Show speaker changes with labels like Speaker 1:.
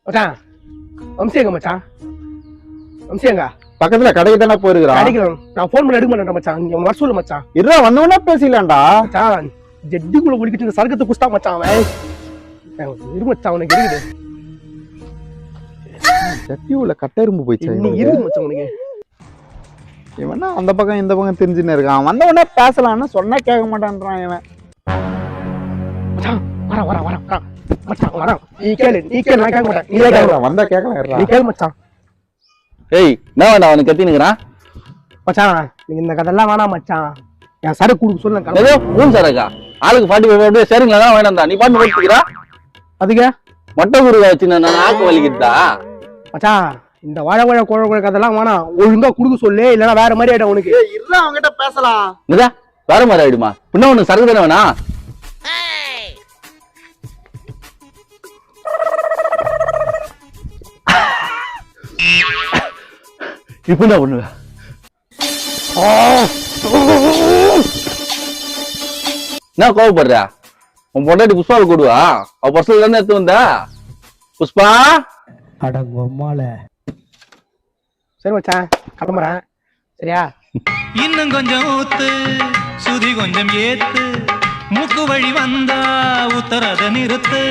Speaker 1: மச்சான் வம்சி எங்க மச்சான்? வம்சி எங்க?
Speaker 2: பக்கத்துல கடைக்கு தானே போயிருக்கிறான்.
Speaker 1: கிடைக்கலாம். நான் போன் பண்ணி எடுக்க மாட்டேன் மச்சான். நீ வர சொல்லு மச்சான்.
Speaker 2: இருடா வந்தவொடனே பேசிக்கலாம்டா.
Speaker 1: மச்சான் ஜெட்டிக்குள்ள குடிக்கிட்டு இந்த சரக்கத்தை குஸ்டா மச்சான் அவன். இரு மச்சான் உனக்கு இருக்குது.
Speaker 2: சட்டி உள்ள கட்டெரும்பு போயிடுச்சு.
Speaker 1: நீ இருக்கு மச்சான் உனக்கு.
Speaker 2: இவனா அந்த பக்கம் இந்த பக்கம் தெரிஞ்சுன்னு இருக்கான். வந்தவொடனே பேசலாம்னு சொன்னா கேட்க மாட்டான்றான் இவன்.
Speaker 1: மச்சான் வர வர வர வர மச்சான் வர. நீ கேளு நான் கேட்க மாட்டேன். நீ கேளு
Speaker 2: வந்தா கேட்கலாம்.
Speaker 1: நீ கேளு மச்சான்.
Speaker 3: ஏய் என்ன வேண்டாம் அவனுக்கு கத்தினுக்குறான்
Speaker 1: மச்சான் நீங்க இந்த கதெல்லாம் வேணாம் மச்சான். என் சரக்கு கொடுக்க சொல்லுங்க.
Speaker 3: ஏதோ மூணு சரக்கா ஆளுக்கு 45 சரிங்களா தான் வேணாம்டா. நீ பாட்டு ஓட்டிக்கிறா
Speaker 1: அதுக்கு
Speaker 3: மொட்டை குருவா வச்சு நான் ஆக்கு வலிக்கிட்டா.
Speaker 1: மச்சான் இந்த வாழ குழ கதெல்லாம் வேணாம். ஒழுங்கா குடுக்க சொல்லு, இல்லைன்னா வேற மாதிரி ஆயிடும் உனக்கு.
Speaker 2: இருடா அவங்ககிட்ட பேசலாம்.
Speaker 3: இதா வேற மாதிரி ஆயிடுமா? பின்ன உனக்கு சரக்கு தானே வேணா? இப்ப என்ன பண்ணுவ? என்ன கோவப்படுற? உன் பொண்டாட்டி புஷ்பாவை கூடுவா? அவ பர்சல் தானே எடுத்து வந்தா? புஷ்பா
Speaker 1: அடங்கம்மால. சரி மச்சான் கிளம்புறேன். சரியா?
Speaker 4: இன்னும் கொஞ்சம் ஊத்து, சுதி கொஞ்சம் ஏத்து, மூக்கு வழி வந்தா உத்தரத நிறுத்து.